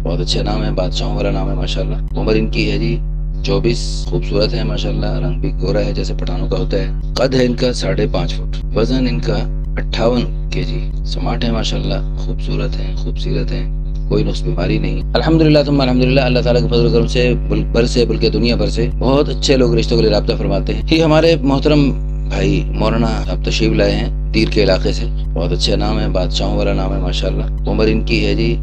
بہت اچھا نام ہے، بادشاہوں والا نام ہے ماشاءاللہ۔ عمر ان کی ہے جی 24، خوبصورت ہے ماشاءاللہ، رنگ بھی گورا ہے جیسے پٹھانوں کا ہوتا ہے، قد ہے ان کا 5.5 فٹ، وزن ان کا 58 kg، سمارٹ ہے ماشاءاللہ، خوبصورت ہیں، خوبصورت ہیں، کوئی نقص بیماری نہیں۔ الحمدللہ ثم الحمدللہ، اللہ تعالیٰ کے فضل و کرم سے ملک بھر سے بلکہ دنیا بھر سے بہت اچھے لوگ رشتوں کے لیے رابطہ فرماتے ہیں۔ یہ ہمارے محترم بھائی مولانا آپ تشریف لائے ہیں تیر کے علاقے سے، بہت اچھا نام ہے، بادشاہوں والا نام ہے ماشاءاللہ۔ عمر ان کی ہے جی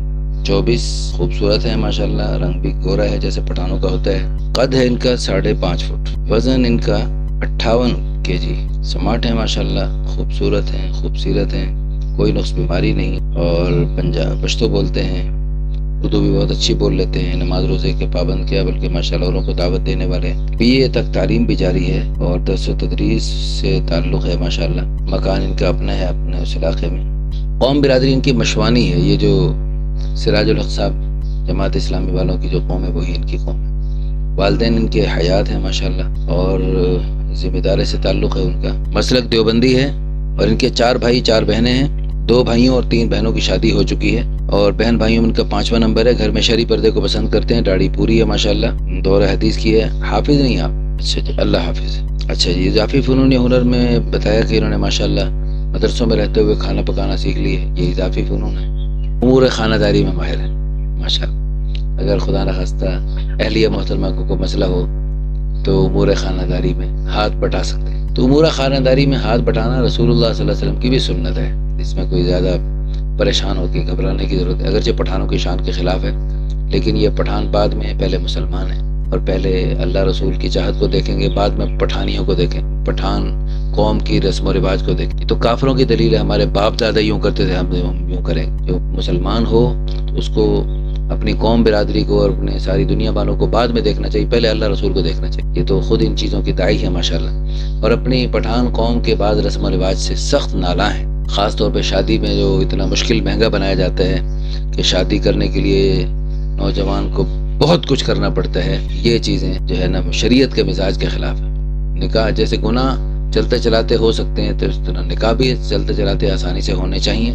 24، خوبصورت ہے ماشاءاللہ، رنگ بھی گورا ہے جیسے پٹھانوں کا ہوتا ہے، قد ہے ان کا 5.5 فٹ، وزن ان کا 58 kg، سمارٹ ہے ماشاءاللہ، خوبصورت ہیں، خوبصورت ہیں، کوئی نقص بیماری نہیں، اور پشتو بولتے ہیں، اردو بھی بہت اچھی بول لیتے ہیں، نماز روزے کے پابند کیا بلکہ ماشاءاللہ اوروں کو دعوت دینے والے ہیں۔ BA تک تعلیم بھی جاری ہے اور درس و تدریس سے تعلق ہے ماشاءاللہ، مکان ان کا اپنا ہے اپنے اس علاقے میں۔ قوم برادری ان کی مشوانی ہے، یہ جو سراج الحق صاحب جماعت اسلامی والوں کی جو قوم ہے وہی ان کی قوم ہے۔ والدین ان کے حیات ہیں ماشاءاللہ، اور ذمہ داری سے تعلق ہے ان کا، مسلک دیوبندی ہے، اور ان کے 4 بھائی 4 بہنیں ہیں، 2 بھائیوں اور 3 بہنوں کی شادی ہو چکی ہے، اور بہن بھائیوں میں ان کا 5واں نمبر ہے، گھر میں شرعی پردے کو پسند کرتے ہیں، داڑھی پوری ہے ماشاءاللہ، دورہ حدیث کی ہے، حافظ نہیں آپ؟ اچھا جی، اللہ حافظ۔ اچھا جی، اضافی فنون ہنر میں بتایا کہ انہوں نے ماشاءاللہ مدرسوں میں رہتے ہوئے کھانا پکانا سیکھ لی ہے، یہ اضافی فنون ہے۔ امور خانہ داری میں ماہر ہے ماشاءاللہ، اگر خدا نخواستہ اہلیہ محترمہ کو کوئی مسئلہ ہو تو امور خانہ داری میں ہاتھ بٹا سکتے ہیں۔ تو امور خانہ داری میں ہاتھ بٹانا رسول اللہ صلی اللہ علیہ وسلم کی بھی سنت ہے، اس میں کوئی زیادہ پریشان ہو کے گھبرانے کی ضرورت ہے، اگرچہ پٹھانوں کی شان کے خلاف ہے، لیکن یہ پٹھان بعد میں، پہلے مسلمان ہیں، اور پہلے اللہ رسول کی چاہت کو دیکھیں گے، بعد میں پٹھانیوں کو دیکھیں، پٹھان قوم کی رسم و رواج کو دیکھیں۔ تو کافروں کی دلیل ہے، ہمارے باپ دادا یوں کرتے تھے، ہم یوں کریں۔ جو مسلمان ہو تو اس کو اپنی قوم برادری کو اور اپنے ساری دنیا والوں کو بعد میں دیکھنا چاہیے، پہلے اللہ رسول کو دیکھنا چاہیے، یہ تو خود ان چیزوں کی داعی ہے ماشاءاللہ، اور اپنی پٹھان قوم کے بعد رسم و رواج سے سخت نالاں ہیں، خاص طور پہ شادی میں جو اتنا مشکل مہنگا بنایا جاتا ہے کہ شادی کرنے کے لیے نوجوان کو بہت کچھ کرنا پڑتا ہے، یہ چیزیں جو ہے نا شریعت کے مزاج کے خلاف ہے۔ نکاح جیسے گناہ چلتے چلاتے ہو سکتے ہیں تو اس طرح نکاح بھی چلتے چلاتے آسانی سے ہونے چاہیے،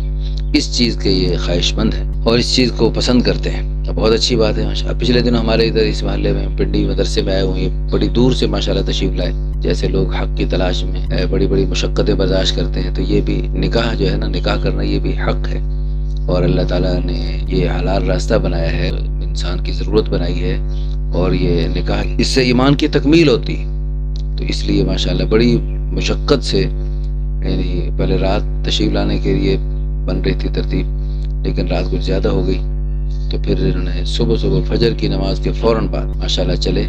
اس چیز کے یہ خواہش مند ہیں اور اس چیز کو پسند کرتے ہیں، بہت اچھی بات ہے ماشاءاللہ۔ پچھلے دنوں ہمارے ادھر اس محلے میں پنڈی مدرسے میں آئے ہوئے ہیں، بڑی دور سے ماشاءاللہ تشریف لائے، جیسے لوگ حق کی تلاش میں بڑی بڑی مشقتیں برداشت کرتے ہیں، تو یہ بھی نکاح جو ہے نا، نکاح کرنا یہ بھی حق ہے، اور اللہ تعالیٰ نے یہ حلال راستہ بنایا ہے، انسان کی ضرورت بنائی ہے، اور یہ نکاح اس سے ایمان کی تکمیل ہوتی ہے، تو اس لیے ماشاءاللہ بڑی مشقت سے، یعنی پہلے رات تشریف لانے کے لیے بن رہی تھی ترتیب، لیکن رات کچھ زیادہ ہو گئی، تو پھر انہوں نے صبح فجر کی نماز کے فوراً بعد ماشاءاللہ چلے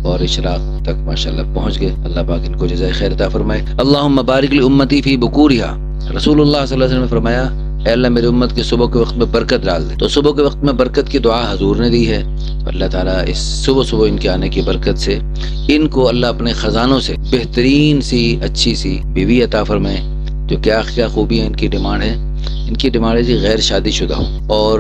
اور اشراق تک ماشاءاللہ پہنچ گئے، اللہ پاک ان کو جزائے خیر عطا فرمائے۔ اللہم بارک لامتی فی بکورہا، رسول اللہ صلی اللہ علیہ وسلم نے فرمایا اے اللہ میری امت کے صبح کے وقت میں برکت ڈال دے، تو صبح کے وقت میں برکت کی دعا حضور نے دی ہے، تو اللہ تعالیٰ اس صبح ان کے آنے کی برکت سے ان کو اللہ اپنے خزانوں سے بہترین سی اچھی سی بیوی عطا فرمائے، جو کیا خوبی ہے ان کی ڈیمانڈ ہے، ان کی ڈیمانڈ ہے جی غیر شادی شدہ ہو، اور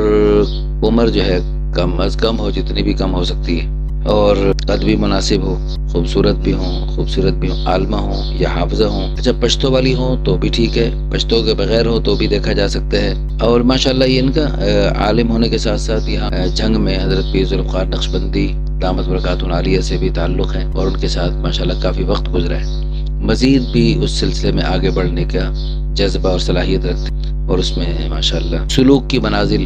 عمر جو ہے کم از کم ہو، جتنی بھی کم ہو سکتی ہے، اور قد بھی مناسب ہو، خوبصورت بھی ہوں، عالمہ ہوں یا حافظہ ہوں، اچھا پشتو والی ہوں تو بھی ٹھیک ہے، پشتو کے بغیر ہو تو بھی دیکھا جا سکتا ہے، اور ماشاءاللہ یہ ان کا عالم ہونے کے ساتھ ساتھ یہاں جنگ میں حضرت پیر ذوالفقار نقشبندی دامت برکاتہ عالیہ سے بھی تعلق ہے، اور ان کے ساتھ ماشاءاللہ کافی وقت گزرا ہے، مزید بھی اس سلسلے میں آگے بڑھنے کا جذبہ اور صلاحیت رکھتے ہیں، اور اس میں ماشاءاللہ سلوک کی منازل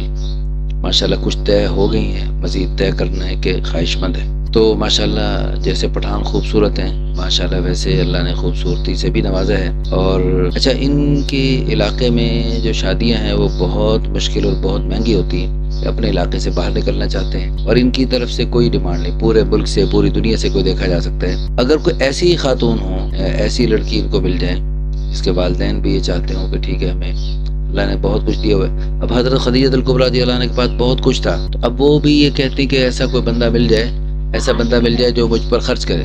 ماشاءاللہ کچھ طے ہو گئی ہیں، مزید طے کرنے کے خواہش مند ہیں، تو ماشاءاللہ جیسے پٹھان خوبصورت ہیں ماشاءاللہ ویسے اللہ نے خوبصورتی سے بھی نوازا ہے، اور اچھا ان کے علاقے میں جو شادیاں ہیں وہ بہت مشکل اور بہت مہنگی ہوتی ہیں، اپنے علاقے سے باہر نکلنا چاہتے ہیں، اور ان کی طرف سے کوئی ڈیمانڈ نہیں، پورے ملک سے پوری دنیا سے کوئی دیکھا جا سکتا ہے، اگر کوئی ایسی خاتون ہو، ایسی لڑکی ان کو مل جائے جس کے والدین بھی یہ چاہتے ہوں کہ ٹھیک ہے ہمیں اللہ نے بہت کچھ دیا ہوا ہے، اب حضرت خدیجہ الکبریٰ رضی اللہ عنہ کے پاس بہت کچھ تھا، تو اب وہ بھی یہ کہتی کہ ایسا کوئی بندہ مل جائے جو مجھ پر خرچ کرے،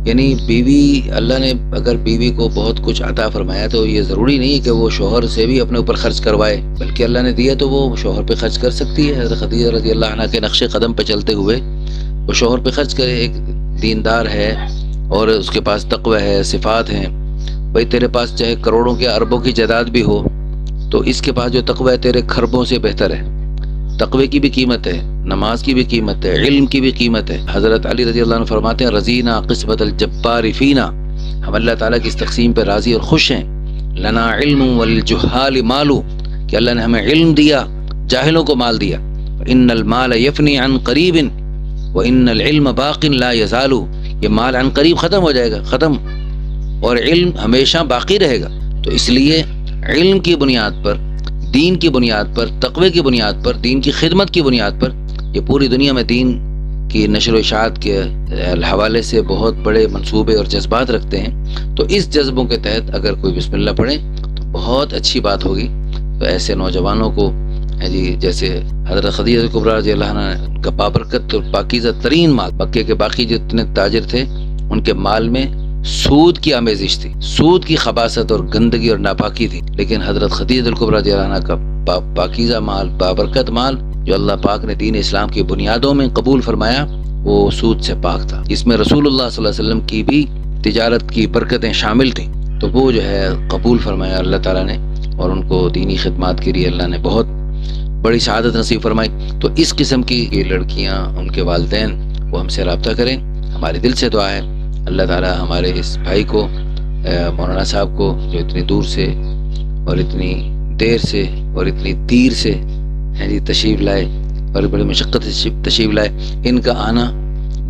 یعنی بیوی اللہ نے اگر بیوی کو بہت کچھ عطا فرمایا تو یہ ضروری نہیں کہ وہ شوہر سے بھی اپنے اوپر خرچ کروائے، بلکہ اللہ نے دیا تو وہ شوہر پہ خرچ کر سکتی ہے، حضرت خدیجہ رضی اللہ عنہ کے نقش قدم پہ چلتے ہوئے وہ شوہر پہ خرچ کرے، ایک دیندار ہے اور اس کے پاس تقوی ہے، صفات ہیں، بھئی تیرے پاس چاہے کروڑوں کے اربوں کی جائیداد بھی ہو تو اس کے پاس جو تقوی ہے تیرے خربوں سے بہتر ہے، تقوی کی بھی قیمت ہے، نماز کی بھی قیمت ہے، علم کی بھی قیمت ہے۔ حضرت علی رضی اللہ عنہ فرماتے ہیں رضینا قسمت الجبار فینا، ہم اللہ تعالیٰ کی اس تقسیم پہ راضی اور خوش ہیں۔ لنا علم وللجہال مال، کہ اللہ نے ہمیں علم دیا، جاہلوں کو مال دیا۔ ان المال یفنی عن قریب وان العلم باق لا یزال، یہ مال عن قریب ختم ہو جائے گا، ختم، اور علم ہمیشہ باقی رہے گا۔ تو اس لیے علم کی بنیاد پر، دین کی بنیاد پر، تقوی کی بنیاد پر، دین کی خدمت کی بنیاد پر، یہ پوری دنیا میں دین کی نشر و اشاعت کے حوالے سے بہت بڑے منصوبے اور جذبات رکھتے ہیں۔ تو اس جذبوں کے تحت اگر کوئی بسم اللہ پڑھے تو بہت اچھی بات ہوگی۔ تو ایسے نوجوانوں کو جی جیسے حضرت خدیجہ کبریٰ رضی اللہ عنہ کا بابرکت اور پاکیزہ ترین مال، مکے کے باقی جتنے تاجر تھے ان کے مال میں سود کی آمیزش تھی، سود کی خباثت اور گندگی اور ناپاکی تھی، لیکن حضرت خدیجہ کبریٰ رضی اللہ عنہ کا پاکیزہ مال، بابرکت مال جو اللہ پاک نے دین اسلام کی بنیادوں میں قبول فرمایا، وہ سود سے پاک تھا۔ اس میں رسول اللہ صلی اللہ علیہ وسلم کی بھی تجارت کی برکتیں شامل تھیں، تو وہ جو ہے قبول فرمایا اللہ تعالیٰ نے، اور ان کو دینی خدمات کے لیے اللہ نے بہت بڑی سعادت نصیب فرمائی۔ تو اس قسم کی یہ لڑکیاں، ان کے والدین وہ ہم سے رابطہ کریں۔ ہمارے دل سے دعا ہے اللہ تعالیٰ ہمارے اس بھائی کو، مولانا صاحب کو، جو اتنی دور سے اور اتنی دیر سے اور اتنی دیر سے تشریف لائے اور بڑی مشقت سے تشریف لائے، ان کا آنا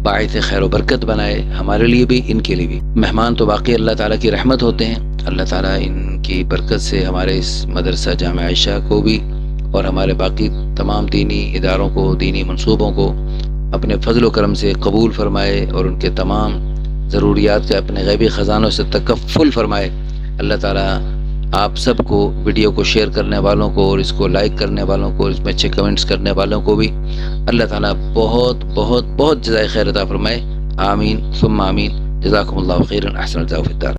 باعث خیر و برکت بنائے، ہمارے لیے بھی ان کے لیے بھی۔ مہمان تو واقعی اللہ تعالیٰ کی رحمت ہوتے ہیں، اللہ تعالیٰ ان کی برکت سے ہمارے اس مدرسہ جامعہ عائشہ کو بھی اور ہمارے باقی تمام دینی اداروں کو، دینی منصوبوں کو اپنے فضل و کرم سے قبول فرمائے اور ان کے تمام ضروریات کے اپنے غیبی خزانوں سے تکفل فرمائے۔ اللہ تعالیٰ آپ سب کو، ویڈیو کو شیئر کرنے والوں کو اور اس کو لائک کرنے والوں کو اور اس میں اچھے کمنٹس کرنے والوں کو بھی اللہ تعالیٰ بہت بہت بہت جزائے خیر عطا فرمائے۔ آمین ثم آمین۔ جزاکم اللہ خیرا، احسن الجزاء فی الدار۔